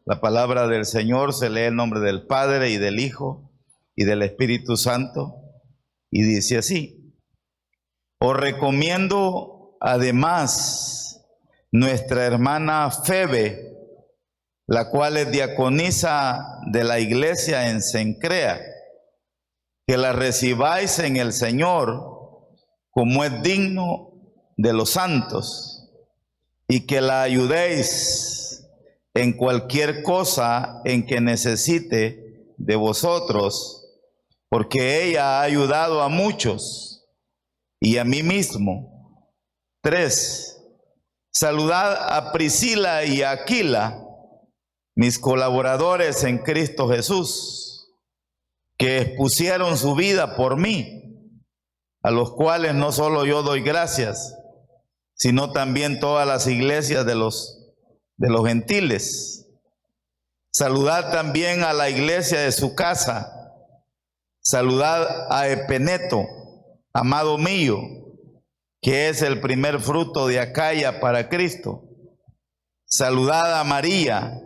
La palabra del Señor se lee en nombre del Padre y del Hijo y del Espíritu Santo, y dice así: os recomiendo además nuestra hermana Febe, la cual es diaconisa de la iglesia en Cencrea, que la recibáis en el Señor como es digno de los santos, y que la ayudéis en cualquier cosa en que necesite de vosotros, porque ella ha ayudado a muchos y a mí mismo. 3. Saludad a Priscila y a Aquila, mis colaboradores en Cristo Jesús, que expusieron su vida por mí, a los cuales no solo yo doy gracias, sino también todas las iglesias de los gentiles. Saludad también a la iglesia de su casa. Saludad a Epeneto, amado mío, que es el primer fruto de Acaya para Cristo. Saludad a María,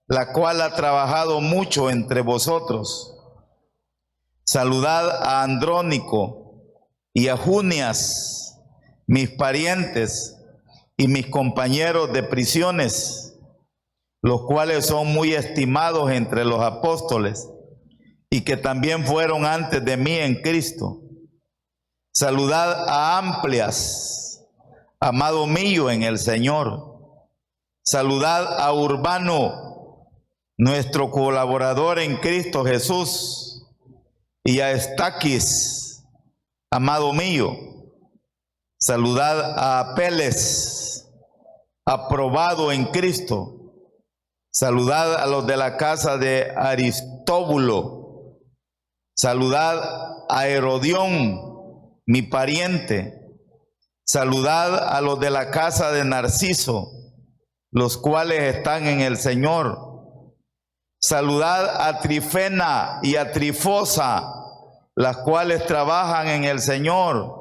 la cual ha trabajado mucho entre vosotros. Saludad a Andrónico y a Junias, mis parientes y mis compañeros de prisiones, los cuales son muy estimados entre los apóstoles y que también fueron antes de mí en Cristo. Saludad a Amplias, amado mío en el Señor. Saludad a Urbano, nuestro colaborador en Cristo Jesús, y a Estaquis, amado mío. Saludad a Apeles, aprobado en Cristo. Saludad a los de la casa de Aristóbulo. Saludad a Herodión, mi pariente. Saludad a los de la casa de Narciso, los cuales están en el Señor. Saludad a Trifena y a Trifosa, las cuales trabajan en el Señor.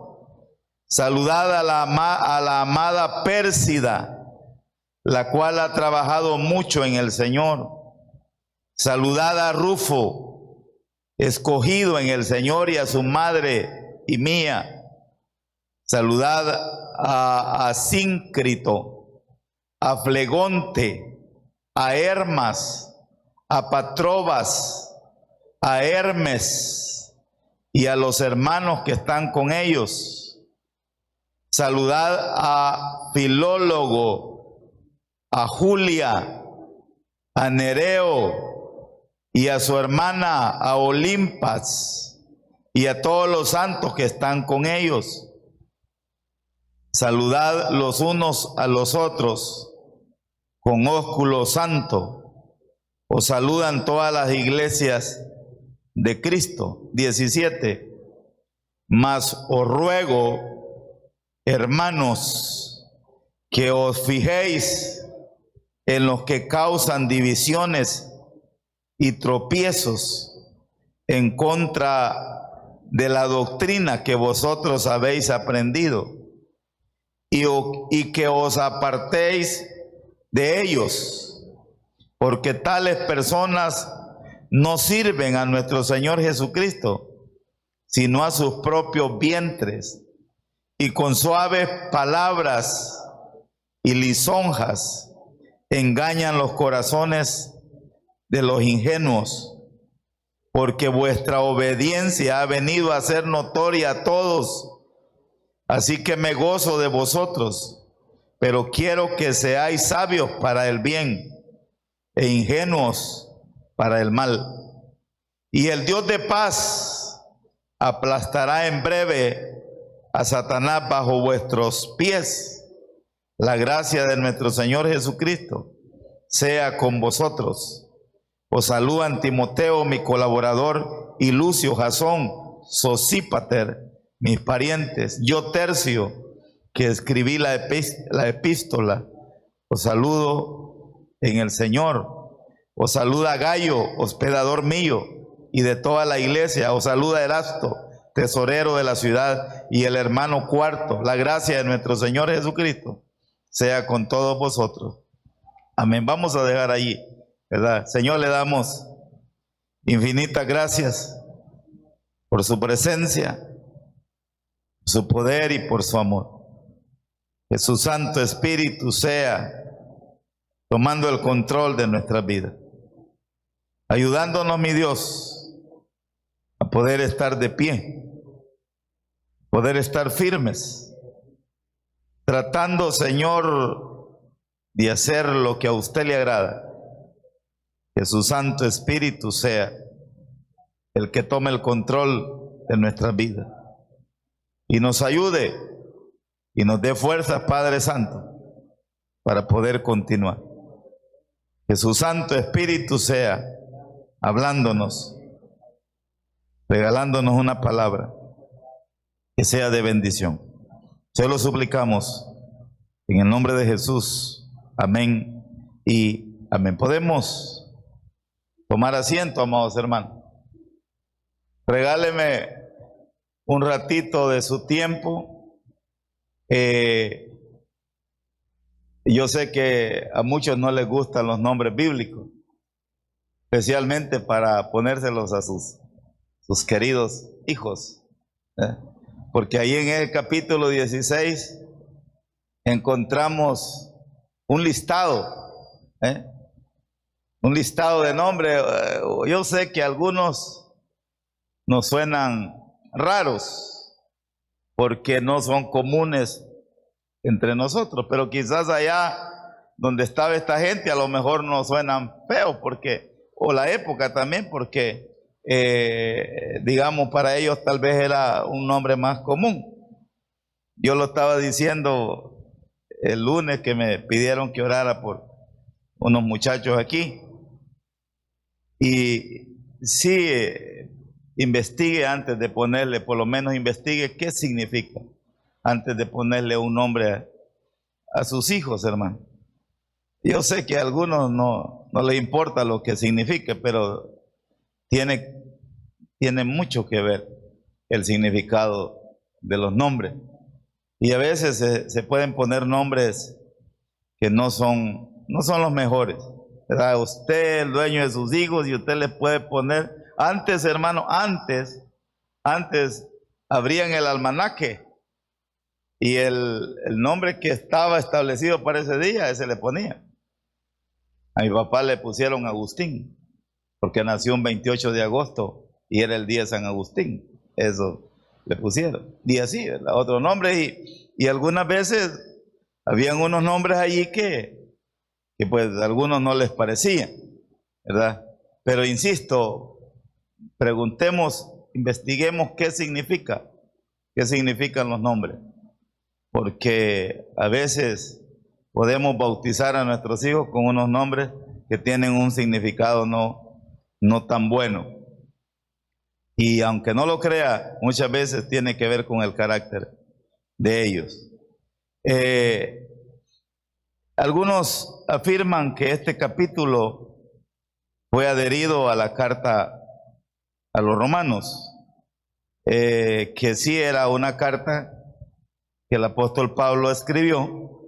Saludad a la amada Pérsida, la cual ha trabajado mucho en el Señor. Saludad a Rufo, escogido en el Señor, y a su madre y mía. Saludad a Asíncrito, a Flegonte, a Hermas, a Patrobas, a Hermes y a los hermanos que están con ellos. Saludad a Filólogo, a Julia, a Nereo y a su hermana a Olimpas, y a todos los santos que están con ellos. Saludad los unos a los otros con ósculo santo. Os saludan todas las iglesias de Cristo. 17. Mas os ruego, hermanos, que os fijéis en los que causan divisiones y tropiezos en contra de la doctrina que vosotros habéis aprendido, y que os apartéis de ellos, porque tales personas no sirven a nuestro Señor Jesucristo, sino a sus propios vientres, y con suaves palabras y lisonjas engañan los corazones de los ingenuos, porque vuestra obediencia ha venido a ser notoria a todos. Así que me gozo de vosotros, pero quiero que seáis sabios para el bien e ingenuos para el mal. Y el Dios de paz aplastará en breve a Satanás bajo vuestros pies. La gracia de nuestro Señor Jesucristo sea con vosotros. Os saludan Timoteo, mi colaborador, y Lucio, Jasón, Sosípater, mis parientes. Yo, Tercio, que escribí la epístola, os saludo en el Señor. Os saluda Gallo, hospedador mío, y de toda la iglesia. Os saluda Erasto, tesorero de la ciudad, y el hermano Cuarto. La gracia de nuestro Señor Jesucristo sea con todos vosotros. Amén. Vamos a dejar allí ¿verdad? Señor, le damos infinitas gracias por su presencia, su poder y por su amor. Que su Santo Espíritu sea tomando el control de nuestras vidas, ayudándonos, mi Dios, a poder estar de pie, poder estar firmes, tratando, Señor, de hacer lo que a usted le agrada. Que su Santo Espíritu sea el que tome el control de nuestras vidas y nos ayude y nos dé fuerzas, Padre Santo, para poder continuar. Que su Santo Espíritu sea hablándonos, regalándonos una palabra que sea de bendición. Se lo suplicamos en el nombre de Jesús. Amén y amén. Podemos tomar asiento, amados hermanos. Regáleme un ratito de su tiempo. Yo sé que a muchos no les gustan los nombres bíblicos, especialmente para ponérselos a sus queridos hijos, ¿eh? Porque ahí en el capítulo 16 encontramos un listado, ¿eh? Un listado de nombres. Yo sé que algunos nos suenan raros porque no son comunes entre nosotros, pero quizás allá donde estaba esta gente a lo mejor nos suenan feos, porque, o la época también, porque digamos, para ellos tal vez era un nombre más común. Yo lo estaba diciendo el lunes que me pidieron que orara por unos muchachos aquí, y sí, investigue antes de ponerle, por lo menos investigue qué significa antes de ponerle un nombre a sus hijos, hermano. Yo sé que a algunos no les importa lo que signifique, pero tiene mucho que ver el significado de los nombres. Y a veces se pueden poner nombres que no son los mejores, ¿verdad? Usted, el dueño de sus hijos, y usted le puede poner, antes, hermano, antes abrían el almanaque y el nombre que estaba establecido para ese día, ese le ponía. A mi papá le pusieron Agustín, porque nació un 28 de agosto y era el día de San Agustín. Eso le pusieron. Y así, ¿verdad? Otro nombre. Y algunas veces habían unos nombres allí que pues a algunos no les parecían, ¿verdad? Pero insisto, preguntemos, investiguemos qué significan los nombres. Porque a veces podemos bautizar a nuestros hijos con unos nombres que tienen un significado no tan bueno. Y aunque no lo crea, muchas veces tiene que ver con el carácter de ellos. Algunos afirman que este capítulo fue adherido a la carta a los romanos, que sí era una carta que el apóstol Pablo escribió,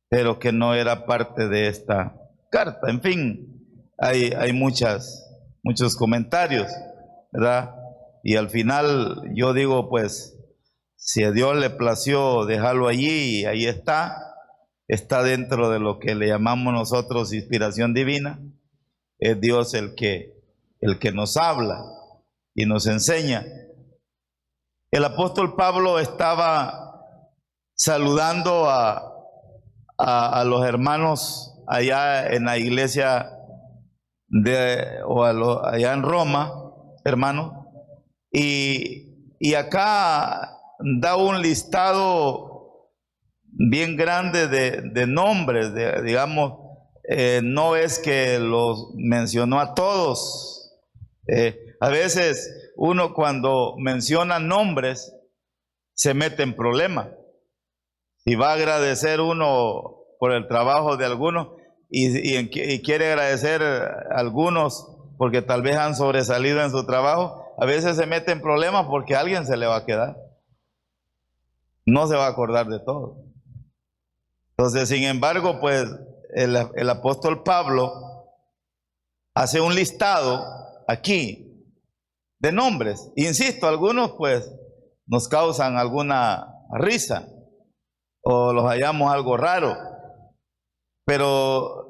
pero que no era parte de esta carta. En fin, hay muchos comentarios, ¿verdad? Y al final yo digo, pues, si a Dios le plació dejarlo allí, ahí está dentro de lo que le llamamos nosotros inspiración divina. Es Dios el que nos habla y nos enseña. El apóstol Pablo estaba saludando a los hermanos allá en la iglesia allá en Roma, hermanos, y acá da un listado bien grande de nombres, digamos, no es que los mencionó a todos. A veces uno cuando menciona nombres se mete en problemas. Si va a agradecer uno por el trabajo de algunos y quiere agradecer a algunos porque tal vez han sobresalido en su trabajo, a veces se mete en problemas porque a alguien se le va a quedar. No se va a acordar de todo. Entonces, sin embargo, pues el apóstol Pablo hace un listado aquí de nombres. Insisto, algunos pues nos causan alguna risa o los hallamos algo raro, pero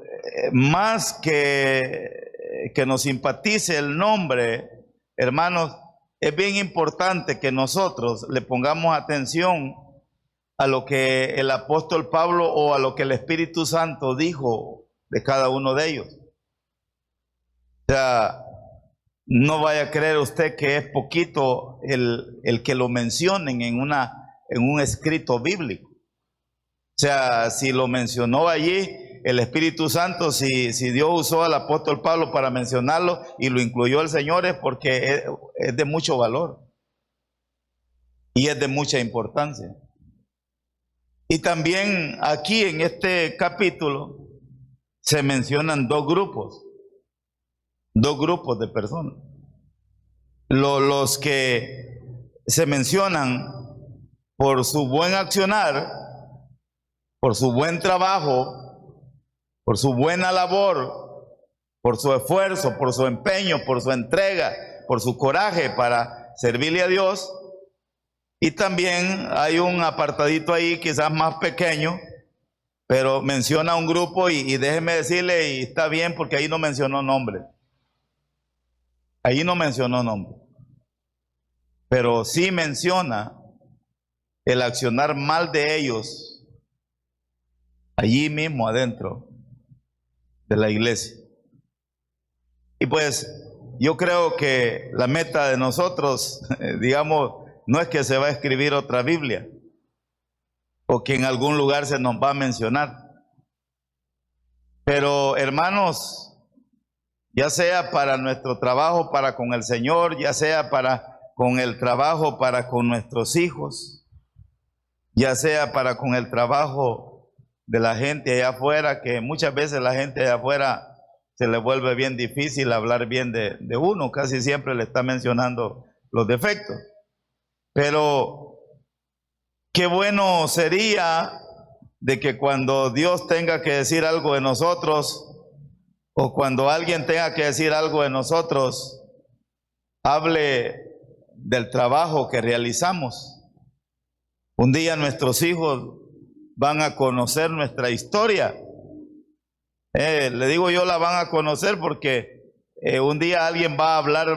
más que nos simpatice el nombre, hermanos, es bien importante que nosotros le pongamos atención a lo que el apóstol Pablo o a lo que el Espíritu Santo dijo de cada uno de ellos. O sea, no vaya a creer usted que es poquito el que lo mencionen en un escrito bíblico. O sea, si lo mencionó allí el Espíritu Santo, si Dios usó al apóstol Pablo para mencionarlo y lo incluyó el Señor, es porque es de mucho valor y es de mucha importancia. Y también aquí en este capítulo se mencionan dos grupos de personas. Los que se mencionan por su buen accionar, por su buen trabajo, por su buena labor, por su esfuerzo, por su empeño, por su entrega, por su coraje para servirle a Dios. Y también hay un apartadito ahí quizás más pequeño, pero menciona un grupo y déjeme decirle, y está bien porque ahí no mencionó nombre. Ahí no mencionó nombre. Pero sí menciona el accionar mal de ellos allí mismo adentro de la iglesia. Y pues yo creo que la meta de nosotros, digamos, no es que se va a escribir otra Biblia o que en algún lugar se nos va a mencionar. Pero hermanos, ya sea para nuestro trabajo para con el Señor, ya sea para con el trabajo para con nuestros hijos, ya sea para con el trabajo de la gente allá afuera, que muchas veces la gente allá afuera se le vuelve bien difícil hablar bien de uno, casi siempre le está mencionando los defectos. Pero qué bueno sería de que cuando Dios tenga que decir algo de nosotros, o cuando alguien tenga que decir algo de nosotros, hable del trabajo que realizamos. Un día nuestros hijos van a conocer nuestra historia. Le digo yo, la van a conocer porque un día alguien va a hablar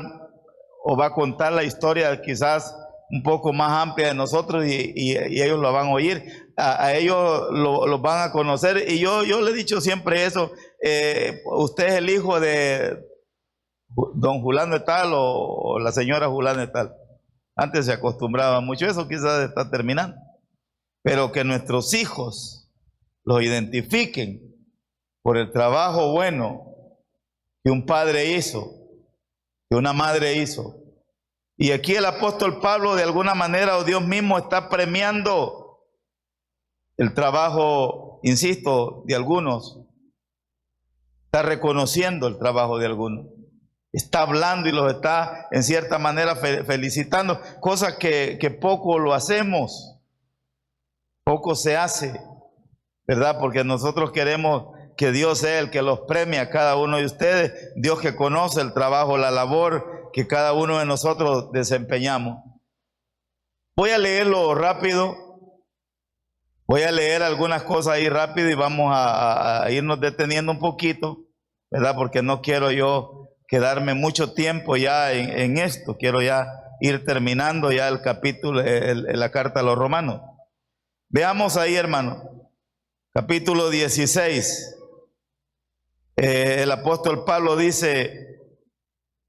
o va a contar la historia quizás un poco más amplia de nosotros y ellos lo van a oír, a ellos lo van a conocer. Y yo le he dicho siempre eso, usted es el hijo de don Julano de tal o la señora Julano de tal. Antes se acostumbraba mucho eso, quizás está terminando. Pero que nuestros hijos los identifiquen por el trabajo bueno que un padre hizo, que una madre hizo. Y aquí el apóstol Pablo de alguna manera, o Dios mismo, está premiando el trabajo, insisto, de algunos. Está reconociendo el trabajo de algunos. Está hablando y los está en cierta manera felicitando, cosa que poco lo hacemos, poco se hace, ¿verdad? Porque nosotros queremos que Dios sea el que los premie a cada uno de ustedes, Dios que conoce el trabajo, la labor que cada uno de nosotros desempeñamos. Voy a leerlo rápido, voy a leer algunas cosas ahí rápido y vamos a irnos deteniendo un poquito, ¿verdad? Porque no quiero yo quedarme mucho tiempo ya en esto, quiero ya ir terminando ya el capítulo, la carta a los romanos. Veamos ahí, hermano, capítulo 16. El apóstol Pablo dice: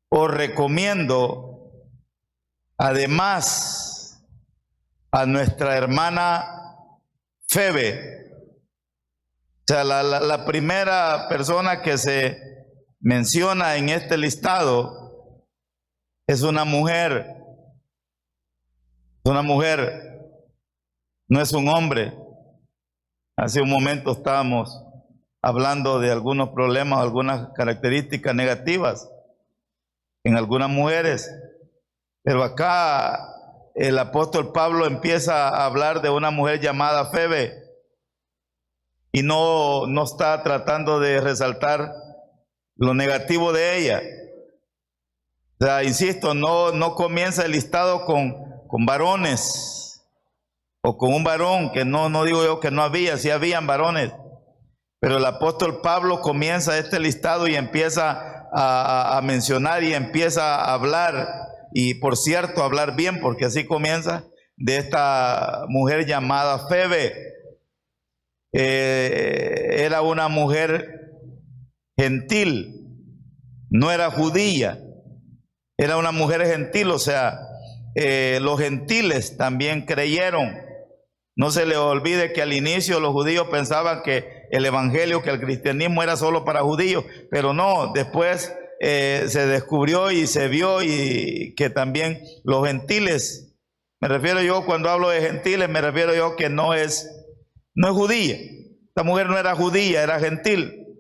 os recomiendo además a nuestra hermana Febe. O sea, la primera persona que se menciona en este listado es una mujer. Es una mujer, no es un hombre. Hace un momento estábamos hablando de algunos problemas, algunas características negativas en algunas mujeres, pero acá el apóstol Pablo empieza a hablar de una mujer llamada Febe y no está tratando de resaltar lo negativo de ella. O sea, insisto, no comienza el listado con varones o con un varón, que no digo yo que no había, sí habían varones, pero el apóstol Pablo comienza este listado y empieza a mencionar y empieza a hablar, y por cierto, hablar bien, porque así comienza, de esta mujer llamada Febe. Era una mujer gentil, no era judía, era una mujer gentil, o sea, los gentiles también creyeron. No se le olvide que al inicio los judíos pensaban que el evangelio, que el cristianismo era solo para judíos, pero no, después se descubrió y se vio y que también los gentiles, me refiero yo cuando hablo de gentiles, me refiero yo que no es judía. Esta mujer no era judía, era gentil,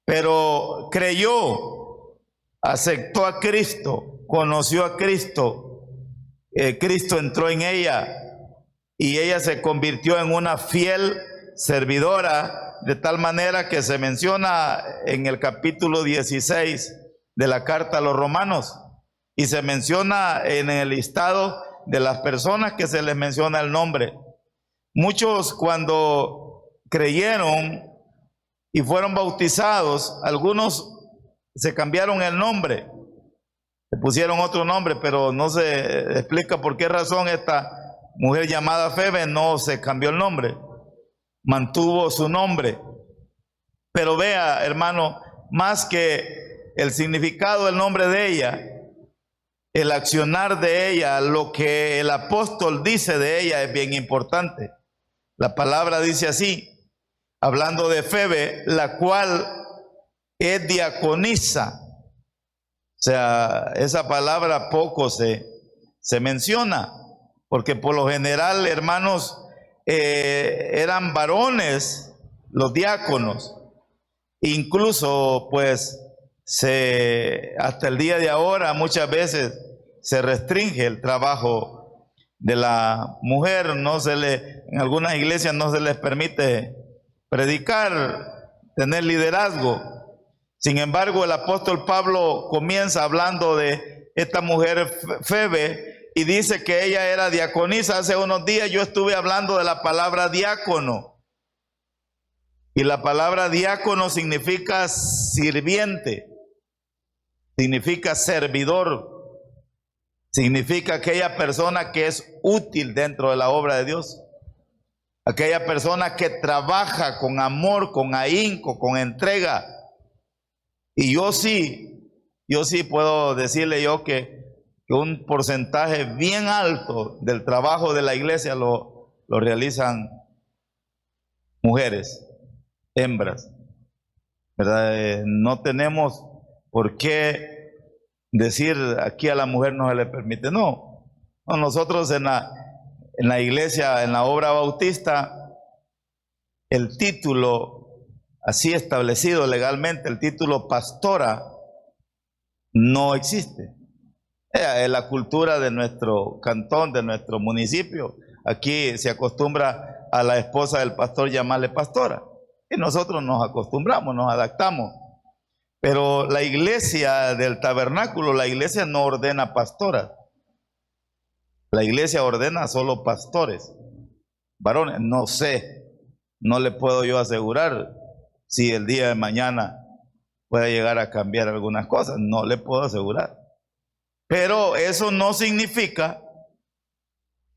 pero creyó, aceptó a Cristo, conoció a Cristo, Cristo entró en ella y ella se convirtió en una fiel servidora, de tal manera que se menciona en el capítulo 16 de la carta a los romanos, y se menciona en el listado de las personas que se les menciona el nombre. Muchos, cuando creyeron y fueron bautizados, algunos se cambiaron el nombre, se pusieron otro nombre, pero no se explica por qué razón esta mujer llamada Febe no se cambió el nombre, mantuvo su nombre. Pero vea, hermano, más que el significado del nombre de ella, el accionar de ella, lo que el apóstol dice de ella es bien importante. La palabra dice así, hablando de Febe, la cual es diaconisa. O sea, esa palabra poco se menciona, porque por lo general, hermanos, eran varones los diáconos. Incluso, pues, hasta el día de ahora muchas veces se restringe el trabajo de la mujer. En algunas iglesias no se les permite predicar, tener liderazgo. Sin embargo, el apóstol Pablo comienza hablando de esta mujer Febe y dice que ella era diaconisa. Hace unos días yo estuve hablando de la palabra diácono. Y la palabra diácono significa sirviente, significa servidor, significa aquella persona que es útil dentro de la obra de Dios, aquella persona que trabaja con amor, con ahínco, con entrega. Y yo sí puedo decirle yo que un porcentaje bien alto del trabajo de la iglesia lo realizan mujeres, hembras, ¿verdad? No tenemos por qué decir aquí a la mujer no se le permite. No, nosotros en la iglesia, en la obra bautista, el título así establecido legalmente, el título pastora, no existe. Es la cultura de nuestro cantón, de nuestro municipio. Aquí se acostumbra a la esposa del pastor llamarle pastora. Y nosotros nos acostumbramos, nos adaptamos. Pero la iglesia del tabernáculo, la iglesia no ordena pastoras. La iglesia ordena solo pastores, varones. No sé, no le puedo yo asegurar si el día de mañana puede llegar a cambiar algunas cosas. No le puedo asegurar. Pero eso no significa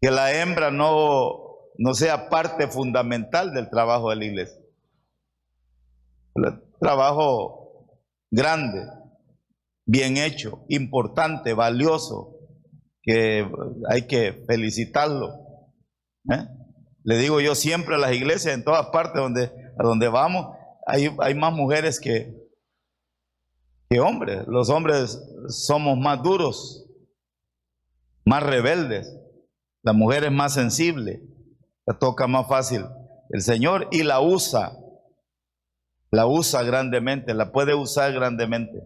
que la hembra no sea parte fundamental del trabajo de la iglesia. El trabajo grande, bien hecho, importante, valioso, que hay que felicitarlo. Le digo yo siempre a las iglesias, en todas partes a donde vamos, hay más mujeres que hombres. Los hombres somos más duros, más rebeldes. La mujer es más sensible, la toca más fácil el Señor y la usa grandemente, la puede usar grandemente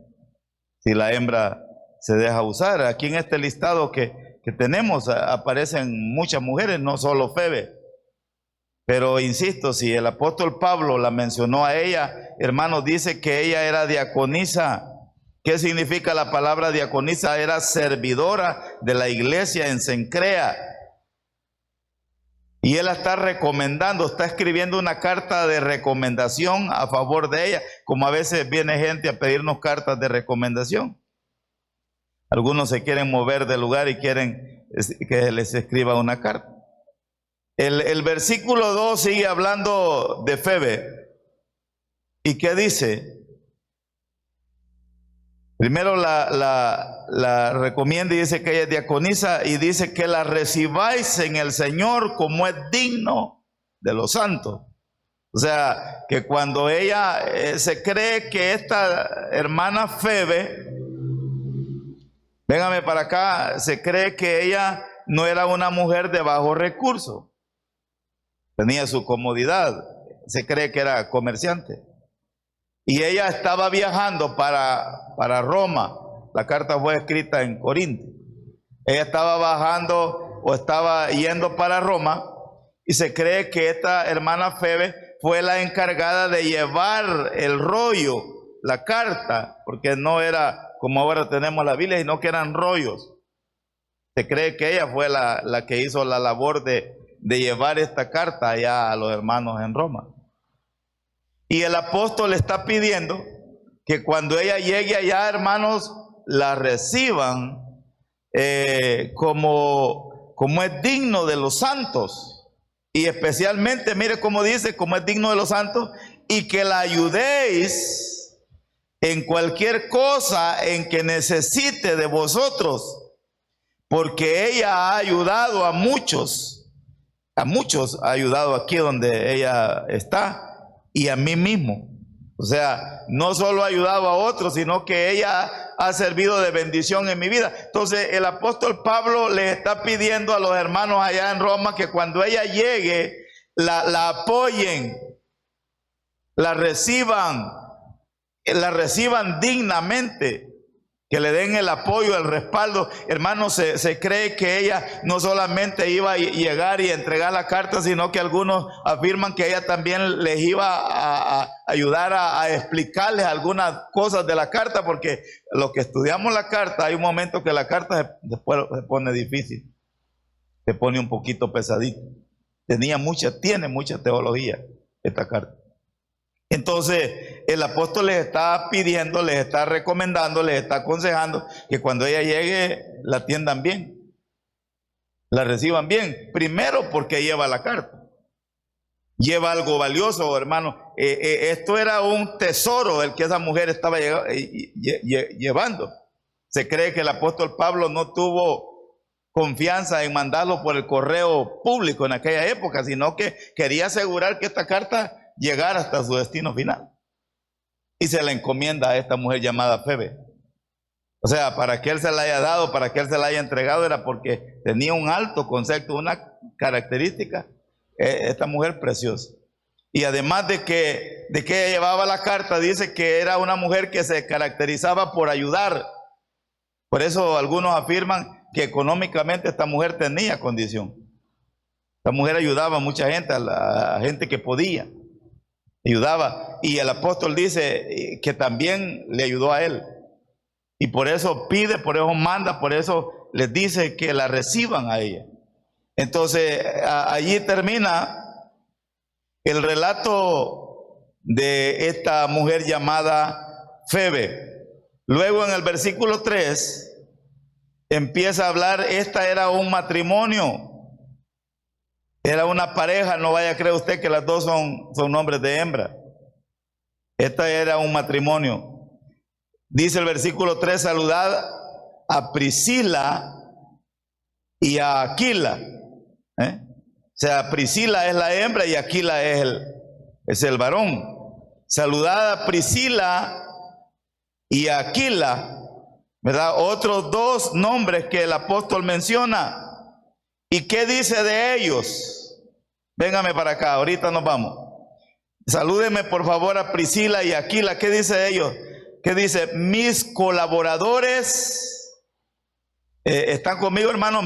si la hembra se deja usar. Aquí en este listado que tenemos aparecen muchas mujeres, no solo Febe. Pero insisto, si el apóstol Pablo la mencionó a ella, hermanos, dice que ella era diaconisa. ¿Qué significa la palabra diaconisa? Era servidora de la iglesia en Cencrea. Y él la está recomendando, está escribiendo una carta de recomendación a favor de ella, como a veces viene gente a pedirnos cartas de recomendación. Algunos se quieren mover del lugar y quieren que les escriba una carta. El versículo 2 sigue hablando de Febe. ¿Y qué dice? Primero la recomienda y dice que ella es diaconisa y dice que la recibáis en el Señor como es digno de los santos. O sea, que cuando ella se cree que esta hermana Febe, véngame para acá, se cree que ella no era una mujer de bajo recurso. Tenía su comodidad, se cree que era comerciante. Y ella estaba viajando para Roma. La carta fue escrita en Corinto. Ella estaba bajando o estaba yendo para Roma y se cree que esta hermana Febe fue la encargada de llevar el rollo, la carta, porque no era como ahora tenemos la Biblia, sino que eran rollos. Se cree que ella fue la que hizo la labor de llevar esta carta allá a los hermanos en Roma. Y el apóstol está pidiendo que cuando ella llegue allá, hermanos, la reciban como es digno de los santos. Y especialmente, mire cómo dice, como es digno de los santos, y que la ayudéis en cualquier cosa en que necesite de vosotros, porque ella ha ayudado a muchos ha ayudado aquí donde ella está, y a mí mismo. O sea, no solo ha ayudado a otros, sino que ella ha servido de bendición en mi vida. Entonces el apóstol Pablo le está pidiendo a los hermanos allá en Roma que cuando ella llegue, la apoyen, la reciban dignamente, que le den el apoyo, el respaldo. Hermanos, se cree que ella no solamente iba a llegar y entregar la carta, sino que algunos afirman que ella también les iba a ayudar a explicarles algunas cosas de la carta, porque los que estudiamos la carta, hay un momento que la carta después se pone difícil, se pone un poquito pesadito. Tiene mucha teología esta carta. Entonces el apóstol les está pidiendo, les está recomendando, les está aconsejando que cuando ella llegue la atiendan bien, la reciban bien. Primero porque lleva la carta, lleva algo valioso, hermano. Esto era un tesoro el que esa mujer estaba llevando. Se cree que el apóstol Pablo no tuvo confianza en mandarlo por el correo público en aquella época, sino que quería asegurar que esta carta llegar hasta su destino final. Y se la encomienda a esta mujer llamada Febe. O sea, para que él se la haya dado, para que él se la haya entregado, era porque tenía un alto concepto, una característica, esta mujer preciosa. Y además de que ella llevaba la carta, dice que era una mujer que se caracterizaba por ayudar. Por eso algunos afirman que económicamente esta mujer tenía condición. Esta mujer ayudaba a mucha gente, a la gente que podía. Ayudaba, y el apóstol dice que también le ayudó a él, y por eso pide, por eso manda, por eso les dice que la reciban a ella. Entonces allí termina el relato de esta mujer llamada Febe. Luego en el versículo 3 empieza a hablar, esta era un matrimonio. Era una pareja, no vaya a creer usted que las dos son nombres de hembra. Esta era un matrimonio. Dice el versículo 3, saludad a Priscila y a Aquila. O sea, Priscila es la hembra y Aquila es el varón. Saludad a Priscila y a Aquila, ¿verdad? Otros dos nombres que el apóstol menciona. ¿Y qué dice de ellos? Véngame para acá, ahorita nos vamos. Salúdeme por favor a Priscila y Aquila. ¿Qué dice de ellos? ¿Qué dice? Mis colaboradores Están conmigo, hermanos,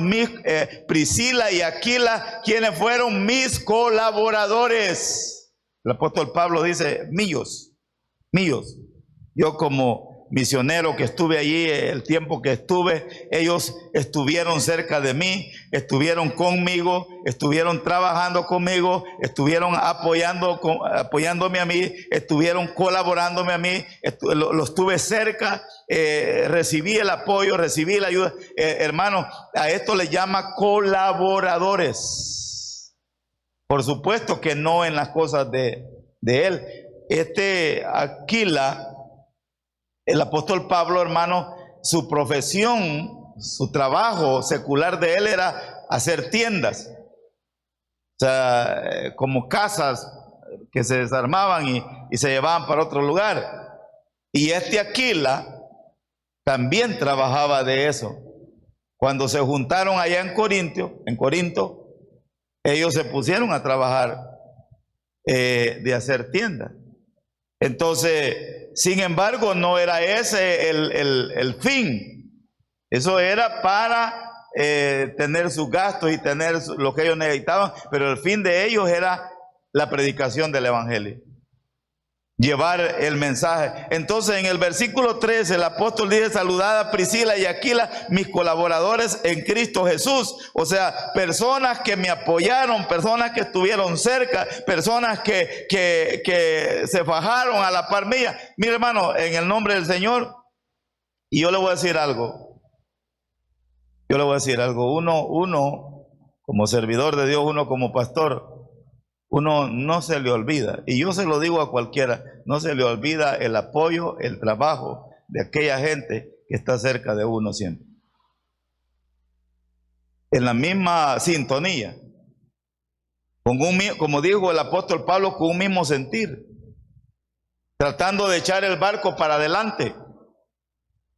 Priscila y Aquila, quienes fueron mis colaboradores. El apóstol Pablo dice, míos. Yo como misionero que estuve allí, el tiempo que estuve, ellos estuvieron cerca de mí, estuvieron conmigo, estuvieron trabajando conmigo, estuvieron apoyándome a mí, estuvieron colaborándome a mí, los tuve cerca, recibí el apoyo, recibí la ayuda. Hermano, a esto le llama colaboradores. Por supuesto que no en las cosas de él. Aquila, el apóstol Pablo, hermano, su profesión, su trabajo secular de él era hacer tiendas. O sea, como casas que se desarmaban y se llevaban para otro lugar. Y Aquila también trabajaba de eso. Cuando se juntaron allá en Corinto, ellos se pusieron a trabajar de hacer tiendas. Entonces, sin embargo, no era ese el fin. Eso era para tener sus gastos y tener lo que ellos necesitaban, pero el fin de ellos era la predicación del evangelio, llevar el mensaje. Entonces, en el versículo 13, el apóstol dice: saludad a Priscila y Aquila, mis colaboradores en Cristo Jesús. O sea, personas que me apoyaron, personas que estuvieron cerca, personas que se fajaron a la par mía. Mire, hermano, en el nombre del Señor, y yo le voy a decir algo. Uno como servidor de Dios, uno como pastor, uno no se le olvida, y yo se lo digo a cualquiera, no se le olvida el apoyo, el trabajo de aquella gente que está cerca de uno siempre. En la misma sintonía, como dijo el apóstol Pablo, con un mismo sentir, tratando de echar el barco para adelante,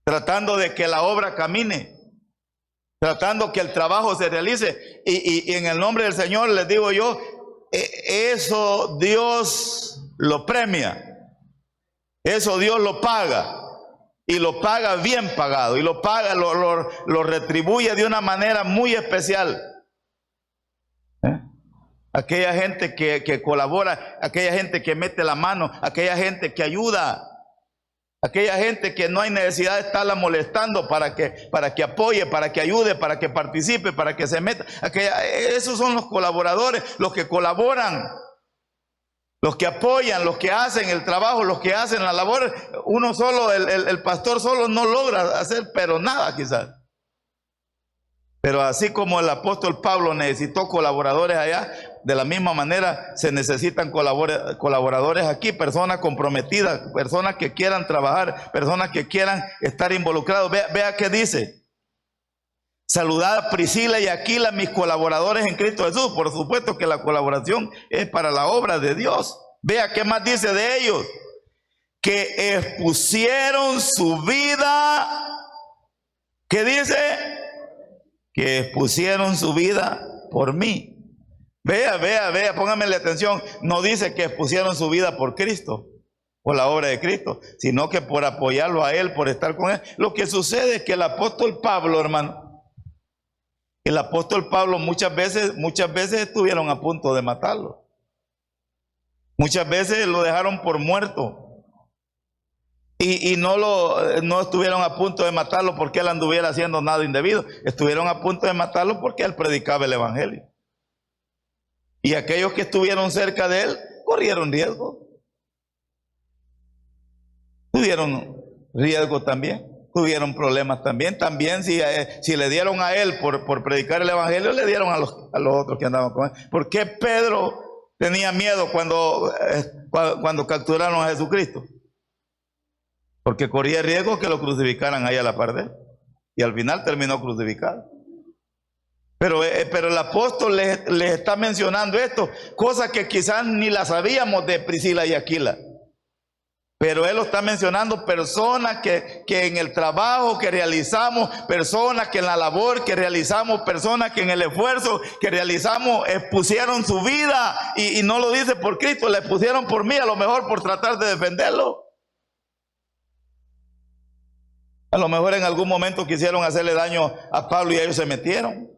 tratando de que la obra camine, tratando que el trabajo se realice, y en el nombre del Señor les digo yo, eso Dios lo premia, eso Dios lo paga, y lo paga bien pagado, y lo paga, lo retribuye de una manera muy especial. Aquella gente que colabora, aquella gente que mete la mano, aquella gente que ayuda, aquella gente que no hay necesidad de estarla molestando para que apoye, para que ayude, para que participe, para que se meta. Esos son los colaboradores, los que colaboran, los que apoyan, los que hacen el trabajo, los que hacen la labor. Uno solo, el pastor solo no logra hacer, pero nada quizás. Pero así como el apóstol Pablo necesitó colaboradores allá, de la misma manera se necesitan colaboradores aquí, personas comprometidas, personas que quieran trabajar, personas que quieran estar involucrados. Vea qué dice: saludad a Priscila y Aquila, mis colaboradores en Cristo Jesús. Por supuesto que la colaboración es para la obra de Dios. Vea qué más dice de ellos: que expusieron su vida. ¿Qué dice? Que expusieron su vida por mí. Vea, póngame la atención. No dice que expusieron su vida por Cristo, por la obra de Cristo, sino que por apoyarlo a Él, por estar con Él. Lo que sucede es que el apóstol Pablo, hermano, muchas veces estuvieron a punto de matarlo. Muchas veces lo dejaron por muerto. Y no estuvieron a punto de matarlo porque él anduviera haciendo nada indebido. Estuvieron a punto de matarlo porque él predicaba el evangelio. Y aquellos que estuvieron cerca de él corrieron riesgo. Tuvieron riesgo también. Tuvieron problemas también. También si le dieron a él por predicar el evangelio, le dieron a los otros que andaban con él. ¿Por qué Pedro tenía miedo cuando capturaron a Jesucristo? Porque corría riesgo que lo crucificaran ahí a la par de él. Y al final terminó crucificado. Pero el apóstol les está mencionando esto, cosas que quizás ni las sabíamos de Priscila y Aquila. Pero él lo está mencionando, personas que en el trabajo que realizamos, personas que en la labor que realizamos, personas que en el esfuerzo que realizamos expusieron su vida. Y no lo dice por Cristo, la expusieron por mí, a lo mejor por tratar de defenderlo. A lo mejor en algún momento quisieron hacerle daño a Pablo y ellos se metieron.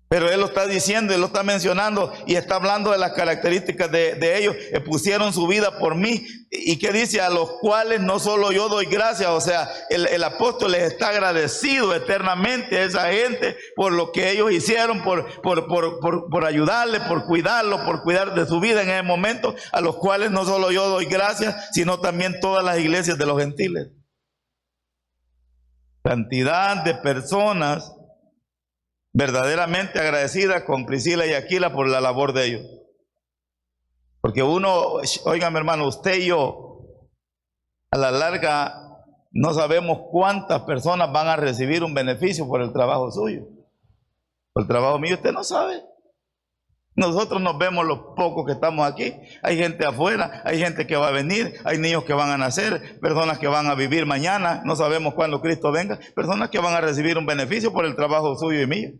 Pero él lo está diciendo, él lo está mencionando y está hablando de las características de ellos. Pusieron su vida por mí. ¿Y qué dice? A los cuales no solo yo doy gracias. O sea, el apóstol les está agradecido eternamente a esa gente por lo que ellos hicieron, por ayudarle, por cuidarlo, por cuidar de su vida en ese momento. A los cuales no solo yo doy gracias, sino también todas las iglesias de los gentiles. Cantidad de personas verdaderamente agradecida con Priscila y Aquila por la labor de ellos. Porque uno, óigame hermano, usted y yo, a la larga, no sabemos cuántas personas van a recibir un beneficio por el trabajo suyo. Por el trabajo mío, usted no sabe. Nosotros nos vemos los pocos que estamos aquí. Hay gente afuera, hay gente que va a venir, hay niños que van a nacer, personas que van a vivir mañana, no sabemos cuándo Cristo venga, personas que van a recibir un beneficio por el trabajo suyo y mío.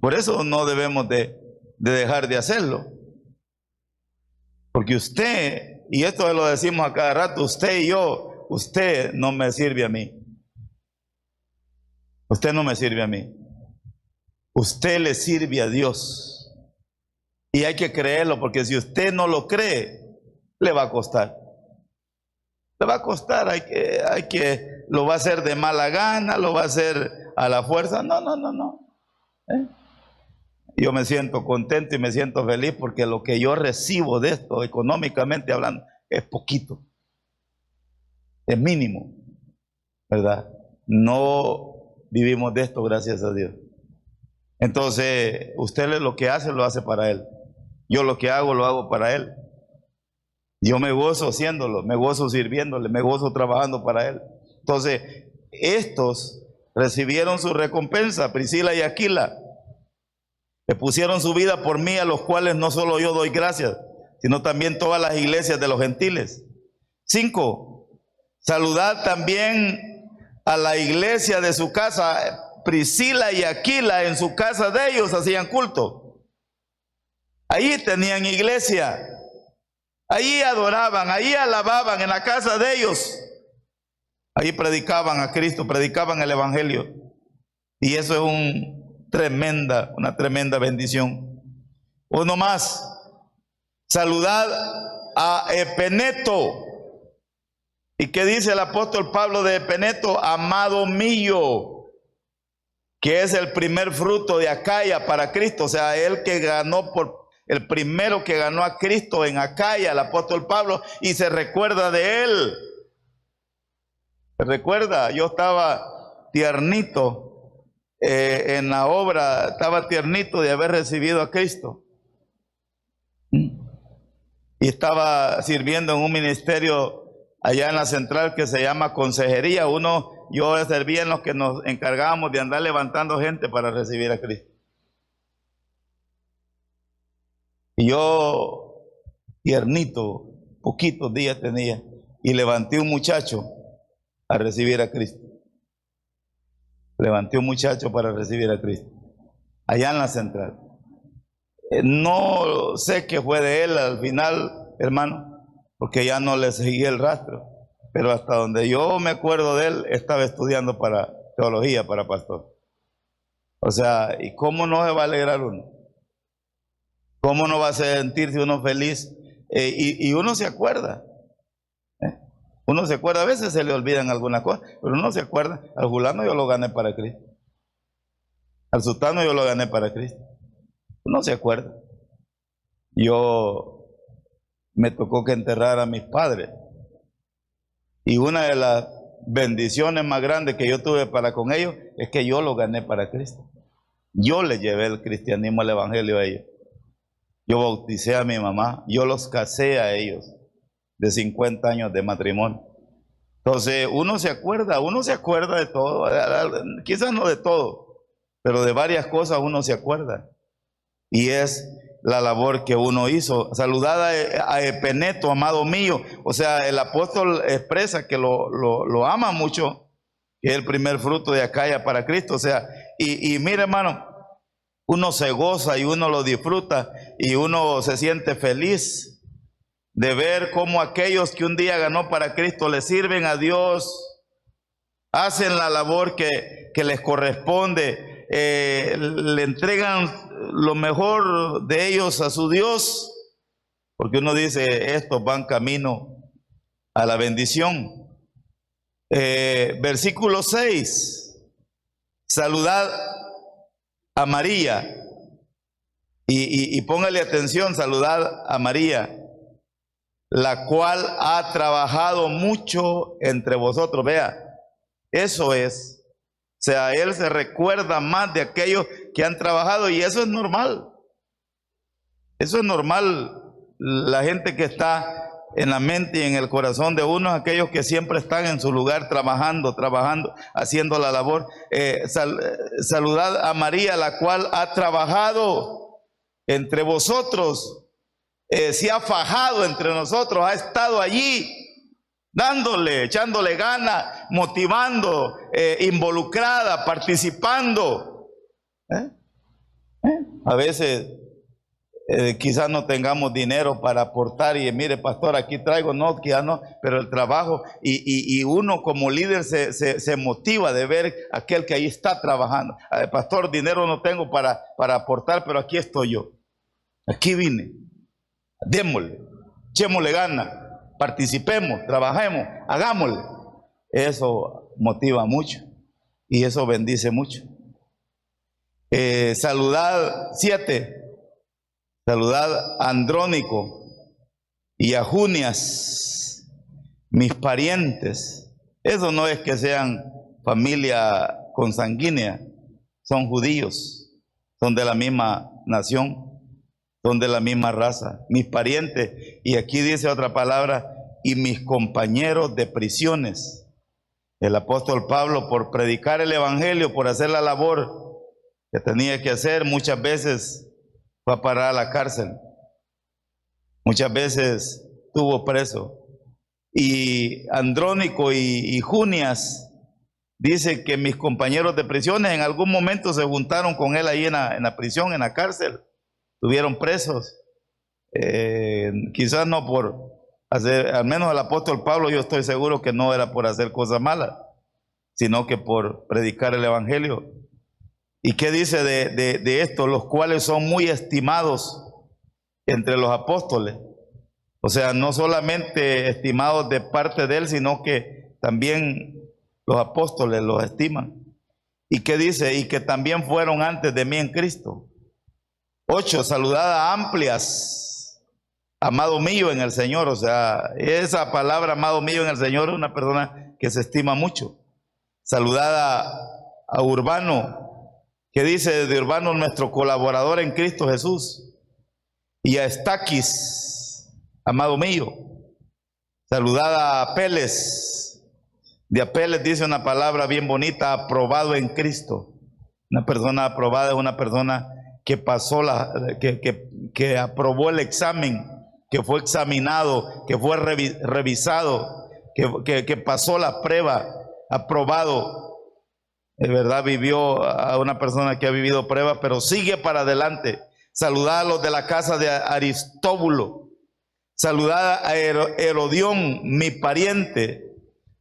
Por eso no debemos de dejar de hacerlo. Porque usted, y esto lo decimos a cada rato, usted y yo, usted no me sirve a mí. Usted no me sirve a mí. Usted le sirve a Dios. Y hay que creerlo, porque si usted no lo cree, le va a costar. Le va a costar, lo va a hacer de mala gana, lo va a hacer a la fuerza. No. Yo me siento contento y me siento feliz porque lo que yo recibo de esto, económicamente hablando, es poquito. Es mínimo, ¿verdad? No vivimos de esto, gracias a Dios. Entonces, usted lo que hace, lo hace para Él. Yo lo que hago, lo hago para Él. Yo me gozo haciéndolo, me gozo sirviéndole, me gozo trabajando para Él. Entonces, estos recibieron su recompensa, Priscila y Aquila, que pusieron su vida por mí, a los cuales no solo yo doy gracias, sino también todas las iglesias de los gentiles. 5. Saludad también a la iglesia de su casa. Priscila y Aquila, en su casa de ellos hacían culto. Ahí tenían iglesia. Ahí adoraban, ahí alababan, en la casa de ellos. Ahí predicaban a Cristo, predicaban el evangelio. Y eso es una tremenda bendición. Uno más. Saludad a Epeneto. ¿Y qué dice el apóstol Pablo de Epeneto? Amado mío, que es el primer fruto de Acaya para Cristo. O sea, el primero que ganó a Cristo en Acaya, el apóstol Pablo, y se recuerda de él. Se recuerda, yo estaba tiernito en la obra, estaba tiernito de haber recibido a Cristo. Y estaba sirviendo en un ministerio allá en la central que se llama consejería. Yo servía en los que nos encargábamos de andar levantando gente para recibir a Cristo. Y yo, tiernito, poquitos días tenía, y levanté un muchacho a recibir a Cristo. Levanté un muchacho para recibir a Cristo, allá en la central. No sé qué fue de él al final, hermano, porque ya no le seguí el rastro. Pero hasta donde yo me acuerdo de él, estaba estudiando para teología, para pastor. O sea, ¿y cómo no se va a alegrar uno? ¿Cómo no va a sentirse uno feliz? Y uno se acuerda. Uno se acuerda, a veces se le olvidan algunas cosas, pero uno se acuerda. Al fulano yo lo gané para Cristo. Al sultano yo lo gané para Cristo. Uno se acuerda. Yo me tocó que enterrar a mis padres. Y una de las bendiciones más grandes que yo tuve para con ellos es que yo lo gané para Cristo. Yo le llevé el cristianismo, el evangelio a ellos. Yo bauticé a mi mamá, yo los casé a ellos de 50 años de matrimonio. Entonces uno se acuerda de todo, quizás no de todo, pero de varias cosas uno se acuerda. Y es la labor que uno hizo. Saludad a Epeneto, amado mío. O sea, el apóstol expresa que lo ama mucho, que es el primer fruto de Acaya para Cristo. O sea, y mire hermano, uno se goza y uno lo disfruta y uno se siente feliz de ver cómo aquellos que un día ganó para Cristo le sirven a Dios, hacen la labor que les corresponde, le entregan lo mejor de ellos a su Dios, porque uno dice, estos van camino a la bendición. Versículo 6, saludad a María, y póngale atención, saludad a María, la cual ha trabajado mucho entre vosotros. Vea, eso es, o sea, él se recuerda más de aquellos que han trabajado, y eso es normal. Eso es normal. La gente que está en la mente y en el corazón de uno, aquellos que siempre están en su lugar trabajando, haciendo la labor. Saludad a María, la cual ha trabajado entre vosotros, se ha fajado entre nosotros, ha estado allí, dándole, echándole ganas, motivando, involucrada, participando. A veces quizás no tengamos dinero para aportar y mire, pastor, aquí traigo, no, quizás no, pero el trabajo, y uno como líder se motiva de ver aquel que ahí está trabajando. Pastor, dinero no tengo para aportar, pero aquí estoy yo, aquí vine, démosle, echémosle ganas, participemos, trabajemos, hagámosle. Eso motiva mucho y eso bendice mucho. Saludad 7. Saludad a Andrónico y a Junias, mis parientes. Eso no es que sean familia consanguínea, son judíos, son de la misma nación, son de la misma raza, mis parientes. Y aquí dice otra palabra, y mis compañeros de prisiones. El apóstol Pablo, por predicar el evangelio, por hacer la labor que tenía que hacer, muchas veces fue a parar a la cárcel, muchas veces estuvo preso. Y Andrónico y Junias, dice que mis compañeros de prisiones en algún momento se juntaron con él ahí en la prisión, en la cárcel, estuvieron presos. Quizás no por hacer, al menos el apóstol Pablo, yo estoy seguro que no era por hacer cosas malas, sino que por predicar el evangelio. ¿Y qué dice de esto? Los cuales son muy estimados entre los apóstoles. O sea, no solamente estimados de parte de él, sino que también los apóstoles los estiman. ¿Y qué dice? Y que también fueron antes de mí en Cristo. 8, saludad a Amplias, amado mío en el Señor. O sea, esa palabra amado mío en el Señor es una persona que se estima mucho. Saludad a Urbano, que dice de Urbano, nuestro colaborador en Cristo Jesús. Y a Estaquis, amado mío. Saludad a Apeles. De Apeles dice una palabra bien bonita, aprobado en Cristo. Una persona aprobada es una persona que pasó que aprobó el examen, que fue examinado, que fue revisado, que pasó la prueba, aprobado. De verdad vivió a una persona que ha vivido pruebas, pero sigue para adelante. Saludad a los de la casa de Aristóbulo. Saludad a Herodión, mi pariente.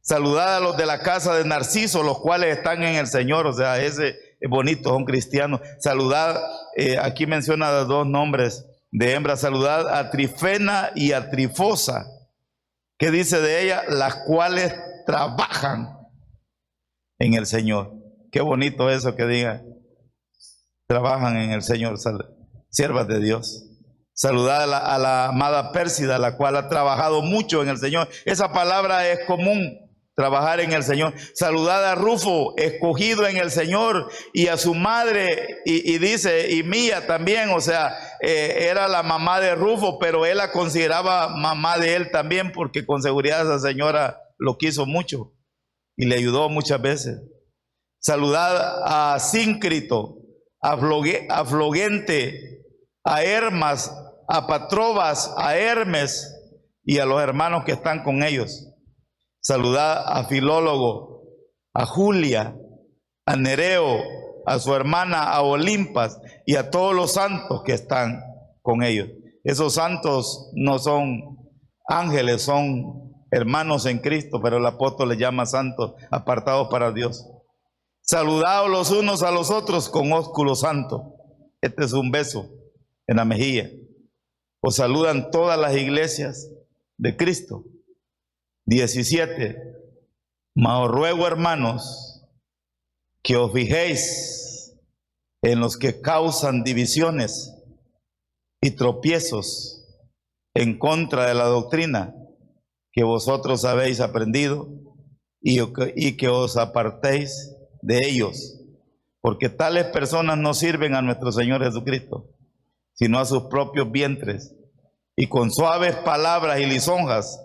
Saludad a los de la casa de Narciso, los cuales están en el Señor. O sea, ese es bonito, son cristianos. Saludad, aquí menciona 2 nombres de hembras. Saludad a Trifena y a Trifosa. ¿Qué dice de ella? Las cuales trabajan en el Señor. Qué bonito eso que diga, trabajan en el Señor, siervas de Dios. Saludad a la amada Pérsida, la cual ha trabajado mucho en el Señor. Esa palabra es común, trabajar en el Señor. Saludad a Rufo, escogido en el Señor, y a su madre, y dice, y Mía también. O sea, era la mamá de Rufo, pero él la consideraba mamá de él también, porque con seguridad esa señora lo quiso mucho y le ayudó muchas veces. Saludad a Síncrito, a Flogente, a Hermas, a Patrobas, a Hermes y a los hermanos que están con ellos. Saludad a Filólogo, a Julia, a Nereo, a su hermana, a Olimpas y a todos los santos que están con ellos. Esos santos no son ángeles son hermanos en Cristo, pero el apóstol les llama santos, apartados para Dios. Saludaos los unos a los otros con ósculo santo. Este es un beso en la mejilla. Os saludan todas las iglesias de Cristo. 17. Mas os ruego, hermanos, que os fijéis en los que causan divisiones y tropiezos en contra de la doctrina que vosotros habéis aprendido y que os apartéis de ellos, porque tales personas no sirven a nuestro Señor Jesucristo, sino a sus propios vientres, y con suaves palabras y lisonjas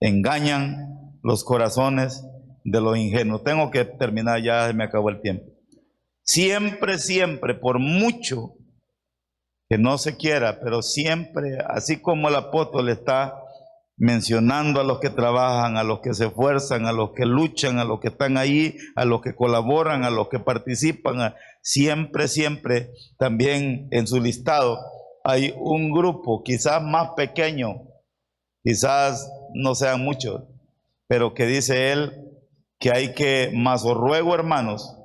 engañan los corazones de los ingenuos. Tengo que terminar, ya se me acabó el tiempo. Siempre, siempre, por mucho que no se quiera, pero siempre, así como el apóstol está mencionando a los que trabajan, a los que se esfuerzan, a los que luchan, a los que están ahí, a los que colaboran, a los que participan, siempre, siempre también en su listado hay un grupo, quizás más pequeño, quizás no sean muchos, pero que dice él que hay que, más os ruego, hermanos,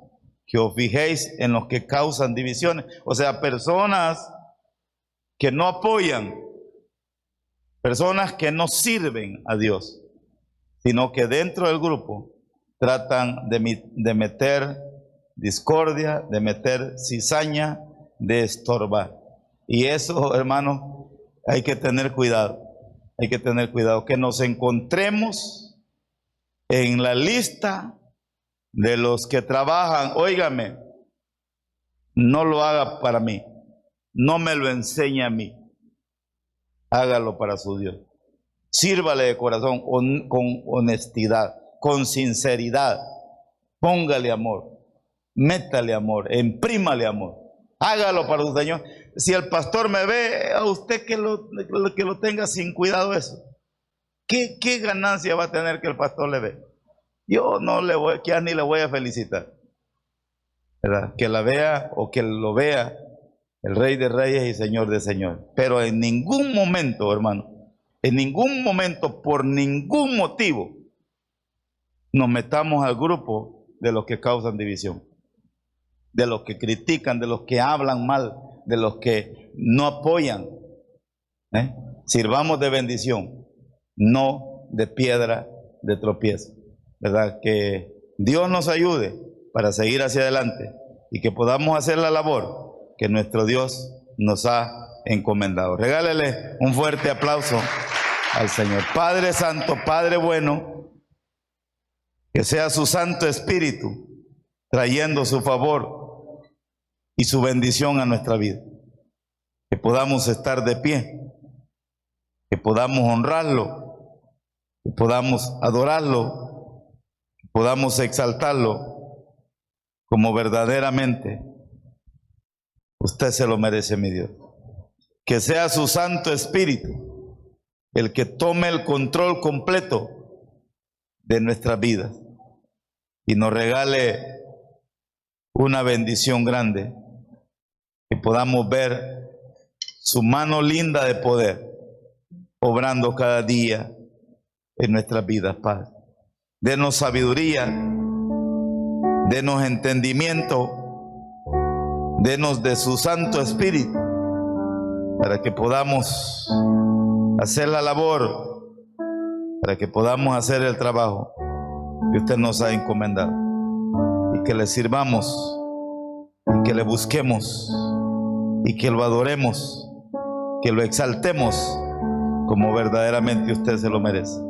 que os fijéis en los que causan divisiones, o sea, personas que no apoyan, personas que no sirven a Dios, sino que dentro del grupo tratan de meter discordia, de meter cizaña, de estorbar. Y eso, hermanos, hay que tener cuidado. Hay que tener cuidado que nos encontremos en la lista de los que trabajan. Óigame, no lo haga para mí, no me lo enseñe a mí, hágalo para su Dios. Sírvale de corazón, con honestidad, con sinceridad. Póngale amor, métale amor, imprímale amor. Hágalo para su Señor. Si el pastor me ve, a usted que lo tenga sin cuidado eso. ¿Qué ganancia va a tener que el pastor le ve? Yo no le voy, ya ni le voy a felicitar, ¿verdad? Que la vea o que lo vea el Rey de Reyes y Señor de Señores. Pero en ningún momento, hermano, en ningún momento, por ningún motivo, nos metamos al grupo de los que causan división, de los que critican, de los que hablan mal, de los que no apoyan. Sirvamos de bendición, no de piedra de tropiezo, ¿verdad? Que Dios nos ayude para seguir hacia adelante y que podamos hacer la labor que nuestro Dios nos ha encomendado. Regálele un fuerte aplauso al Señor. Padre Santo, Padre bueno, que sea su Santo Espíritu trayendo su favor y su bendición a nuestra vida. Que podamos estar de pie, que podamos honrarlo, que podamos adorarlo, que podamos exaltarlo como verdaderamente usted se lo merece, mi Dios. Que sea su Santo Espíritu el que tome el control completo de nuestras vidas y nos regale una bendición grande, que podamos ver su mano linda de poder obrando cada día en nuestras vidas, Padre. Denos sabiduría, denos entendimiento, denos de su Santo Espíritu para que podamos hacer la labor, para que podamos hacer el trabajo que usted nos ha encomendado y que le sirvamos y que le busquemos y que lo adoremos, que lo exaltemos como verdaderamente usted se lo merece.